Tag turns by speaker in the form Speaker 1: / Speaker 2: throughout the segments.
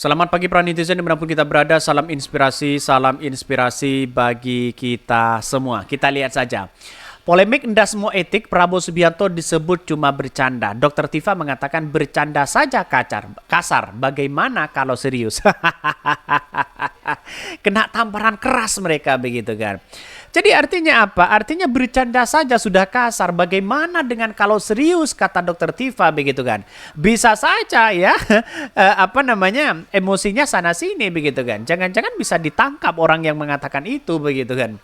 Speaker 1: Selamat pagi para netizen dimanapun kita berada, salam inspirasi bagi kita semua. Kita lihat saja. Polemik endasmo etik Prabowo Subianto disebut cuma bercanda. Dr. Tifa mengatakan bercanda saja kasar. Bagaimana kalau serius? Kena tamparan keras mereka begitu kan. Jadi artinya apa? Artinya bercanda saja sudah kasar. Bagaimana dengan kalau serius, kata Dr. Tifa begitu kan. Bisa saja ya emosinya sana sini begitu kan. Jangan-jangan bisa ditangkap orang yang mengatakan itu begitu kan.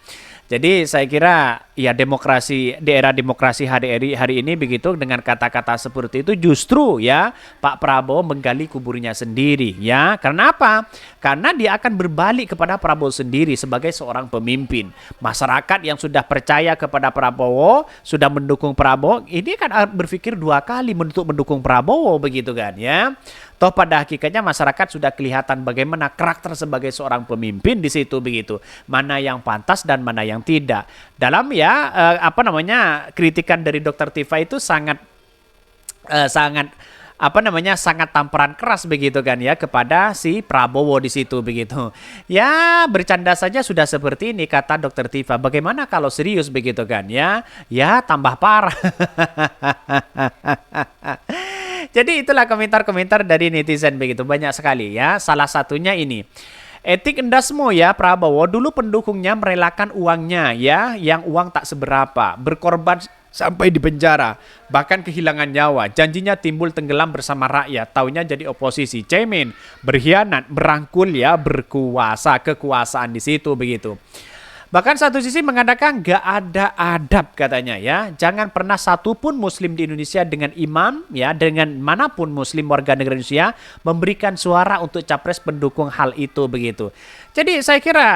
Speaker 1: Jadi saya kira ya demokrasi di era demokrasi hari ini begitu dengan kata-kata seperti itu justru ya Pak Prabowo menggali kuburnya sendiri ya. Karena apa? Karena dia akan berbalik kepada Prabowo sendiri sebagai seorang pemimpin. Masyarakat yang sudah percaya kepada Prabowo, sudah mendukung Prabowo, ini kan berpikir dua kali untuk mendukung Prabowo begitu kan ya. Toh pada hakikatnya masyarakat sudah kelihatan bagaimana karakter sebagai seorang pemimpin di situ begitu. Mana yang pantas dan mana yang tidak. Dalam ya kritikan dari Dr. Tifa itu sangat tamparan keras begitu kan ya kepada si Prabowo di situ begitu. Ya bercanda saja sudah seperti ini kata Dr. Tifa. Bagaimana kalau serius begitu kan ya? Ya tambah parah. Jadi itulah komentar-komentar dari netizen begitu banyak sekali ya. Salah satunya ini. Etik endasmo ya Prabowo dulu pendukungnya merelakan uangnya ya, yang uang tak seberapa, berkorban sampai di penjara, bahkan kehilangan nyawa. Janjinya timbul tenggelam bersama rakyat, taunya jadi oposisi, cemen, berkhianat, merangkul ya, berkuasa, kekuasaan di situ begitu. Bahkan satu sisi mengatakan gak ada adab katanya ya. Jangan pernah satupun muslim di Indonesia dengan imam ya, dengan manapun muslim warga negara Indonesia memberikan suara untuk capres pendukung hal itu begitu. Jadi saya kira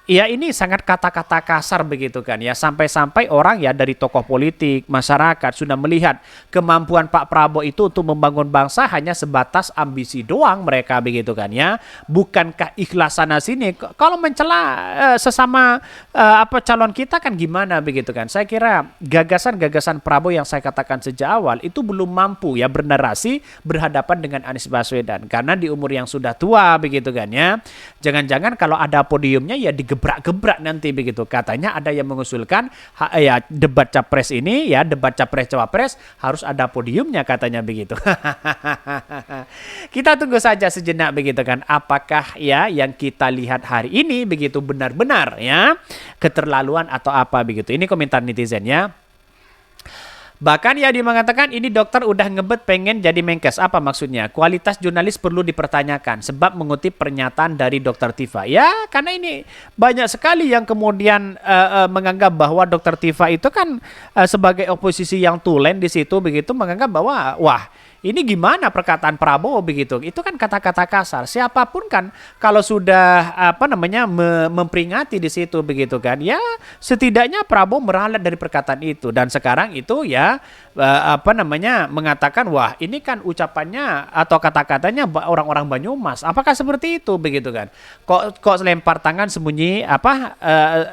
Speaker 1: ya ini sangat kata-kata kasar begitu kan ya. Sampai-sampai orang ya dari tokoh politik, masyarakat sudah melihat kemampuan Pak Prabowo itu untuk membangun bangsa hanya sebatas ambisi doang mereka begitu kan ya. Bukankah ikhlas sana sini? Kalau mencela sesama calon kita kan gimana begitu kan. Saya kira gagasan-gagasan Prabowo yang saya katakan sejak awal itu belum mampu ya bernarasi berhadapan dengan Anies Baswedan. Karena di umur yang sudah tua begitu kan ya. Jangan-jangan kalau ada podiumnya ya digebrak-gebrak nanti begitu. Katanya ada yang mengusulkan ya debat capres ini ya, debat capres-cawapres harus ada podiumnya katanya begitu. Kita tunggu saja sejenak begitu kan. Apakah ya yang kita lihat hari ini begitu benar-benar ya keterlaluan atau apa begitu. Ini komentar netizen ya. Bahkan ya dia mengatakan ini dokter udah ngebet pengen jadi menkes. Apa maksudnya? Kualitas jurnalis perlu dipertanyakan sebab mengutip pernyataan dari Dr. Tifa. Ya karena ini banyak sekali yang kemudian menganggap bahwa Dr. Tifa itu kan sebagai oposisi yang tulen di situ begitu menganggap bahwa wah ini gimana perkataan Prabowo begitu. Itu kan kata-kata kasar. Siapapun kan kalau sudah memperingati di situ begitu kan. Ya setidaknya Prabowo meralat dari perkataan itu dan sekarang itu ya mengatakan wah ini kan ucapannya atau kata-katanya orang-orang Banyumas. Apakah seperti itu begitu kan? Kok lempar tangan sembunyi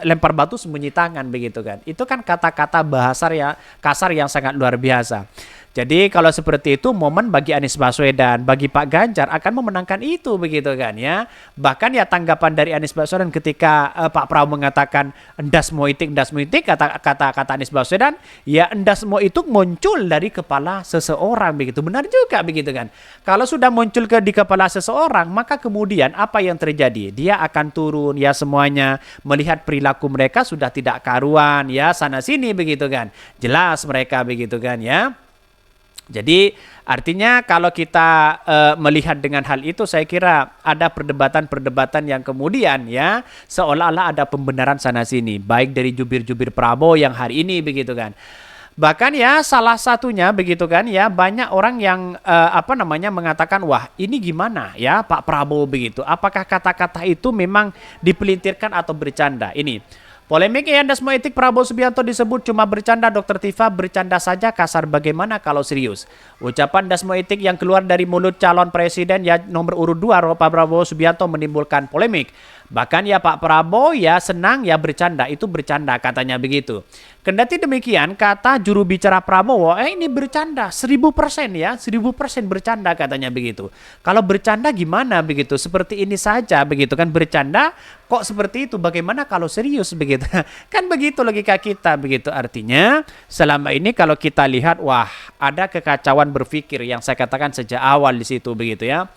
Speaker 1: lempar batu sembunyi tangan begitu kan? Itu kan kata-kata bahasa ya kasar yang sangat luar biasa. Jadi kalau seperti itu momen bagi Anies Baswedan, bagi Pak Ganjar akan memenangkan itu begitu kan ya. Bahkan ya tanggapan dari Anies Baswedan ketika Pak Prabowo mengatakan endasmo itik kata Anies Baswedan, ya endasmo itu muncul dari kepala seseorang begitu. Benar juga begitu kan. Kalau sudah muncul di kepala seseorang, maka kemudian apa yang terjadi? Dia akan turun ya semuanya melihat perilaku mereka sudah tidak karuan ya sana sini begitu kan. Jelas mereka begitu kan ya. Jadi artinya kalau kita melihat dengan hal itu saya kira ada perdebatan-perdebatan yang kemudian ya seolah-olah ada pembenaran sana sini baik dari jubir-jubir Prabowo yang hari ini begitu kan. Bahkan ya salah satunya begitu kan ya banyak orang yang mengatakan wah ini gimana ya Pak Prabowo begitu. Apakah kata-kata itu memang dipelintirkan atau bercanda? Ini polemik endasmo etik Prabowo Subianto disebut cuma bercanda. Dr. Tifa bercanda saja kasar bagaimana kalau serius. Ucapan endasmo etik yang keluar dari mulut calon presiden ya nomor urut 2 Pak Prabowo Subianto menimbulkan polemik. Bahkan ya Pak Prabowo ya senang ya bercanda, itu bercanda katanya begitu. Kendati demikian kata juru bicara Prabowo, ini bercanda 1000% ya, 1000% bercanda katanya begitu. Kalau bercanda gimana begitu? Seperti ini saja begitu kan, bercanda kok seperti itu, bagaimana kalau serius begitu? Kan begitu logika kita begitu. Artinya selama ini kalau kita lihat, wah ada kekacauan berpikir yang saya katakan sejak awal di situ begitu ya.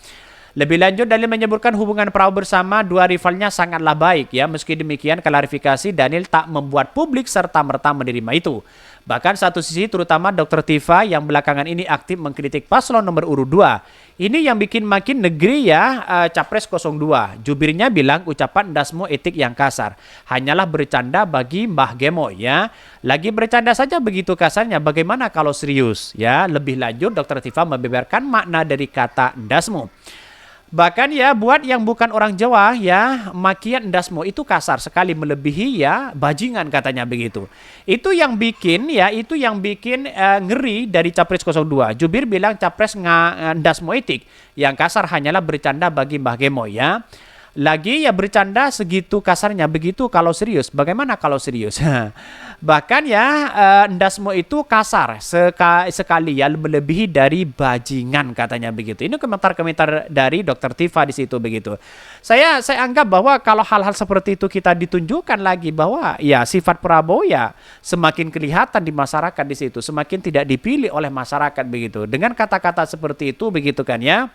Speaker 1: Lebih lanjut, Daniel menyebutkan hubungan Prabowo bersama dua rivalnya sangatlah baik ya. Meski demikian, klarifikasi Daniel tak membuat publik serta-merta menerima itu. Bahkan satu sisi terutama Dr. Tifa yang belakangan ini aktif mengkritik paslon nomor urut 2. Ini yang bikin makin negeri ya Capres 02. Jubirnya bilang ucapan Dasmo etik yang kasar. Hanyalah bercanda bagi Mbah Gemo ya. Lagi bercanda saja begitu kasarnya, bagaimana kalau serius ya. Lebih lanjut Dr. Tifa membeberkan makna dari kata Dasmo. Bahkan ya buat yang bukan orang Jawa ya, makian Dasmo itu kasar sekali, melebihi ya bajingan katanya begitu. Itu yang bikin ngeri dari Capres 02. Jubir bilang Capres Dasmo etik yang kasar hanyalah bercanda bagi Mbah Gemo ya. Lagi ya bercanda segitu kasarnya begitu, kalau serius bagaimana kalau serius? Bahkan ya Dasmo itu kasar sekali ya, melebihi dari bajingan katanya begitu. Ini komentar-komentar dari Dr. Tifa di situ begitu. Saya anggap bahwa kalau hal-hal seperti itu kita ditunjukkan lagi bahwa ya sifat Prabowo ya semakin kelihatan di masyarakat di situ, semakin tidak dipilih oleh masyarakat begitu. Dengan kata-kata seperti itu begitu kan ya,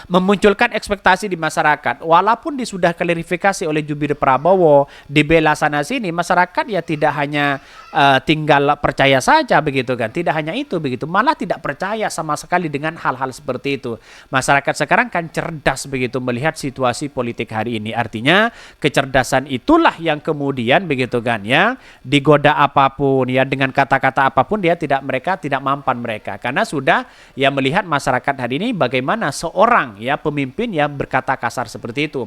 Speaker 1: memunculkan ekspektasi di masyarakat. Walaupun sudah klarifikasi oleh jubir Prabowo, dibela sana sini, masyarakat ya tidak hanya tinggal percaya saja begitu kan. Tidak hanya itu begitu, malah tidak percaya sama sekali dengan hal-hal seperti itu. Masyarakat sekarang kan cerdas begitu melihat situasi politik hari ini. Artinya kecerdasan itulah yang kemudian begitu kan ya, digoda apapun ya, dengan kata-kata apapun mereka tidak mampan mereka, karena sudah ya melihat masyarakat hari ini bagaimana seorang ya pemimpin yang berkata kasar seperti itu.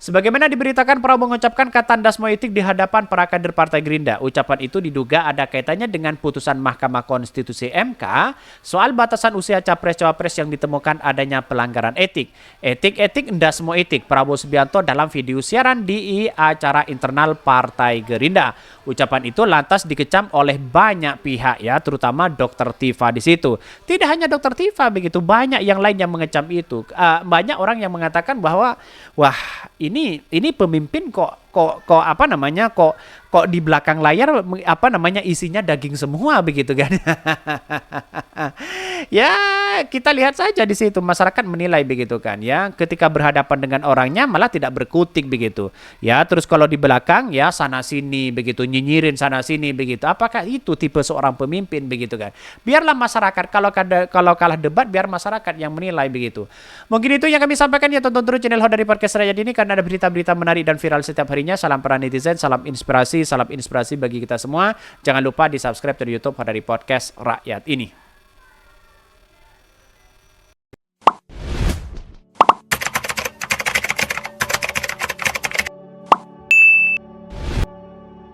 Speaker 1: Sebagaimana diberitakan, Prabowo mengucapkan kata Dasmo etik di hadapan para kader Partai Gerindra. Ucapan itu diduga ada kaitannya dengan putusan Mahkamah Konstitusi MK soal batasan usia capres-cawapres yang ditemukan adanya pelanggaran etik. Etik Dasmo etik, Prabowo Subianto dalam video siaran di acara internal Partai Gerindra. Ucapan itu lantas dikecam oleh banyak pihak ya, terutama Dr. Tifa di situ. Tidak hanya Dr. Tifa begitu, banyak yang lain yang mengecam itu. Banyak orang yang mengatakan bahwa wah ini pemimpin kok di belakang layar isinya daging semua begitu kan. Ya kita lihat saja di situ, masyarakat menilai begitu kan ya, ketika berhadapan dengan orangnya malah tidak berkutik begitu ya, terus kalau di belakang ya sana sini begitu, nyinyirin sana sini begitu. Apakah itu tipe seorang pemimpin begitu kan? Biarlah masyarakat, kalau kalah debat biar masyarakat yang menilai begitu. Mungkin itu yang kami sampaikan ya, tonton terus channel Hot dari Podcast Rakyat ini karena ada berita-berita menarik dan viral setiap harinya. Salam para netizen, salam inspirasi bagi kita semua. Jangan lupa di subscribe di YouTube Hot dari Podcast Rakyat ini.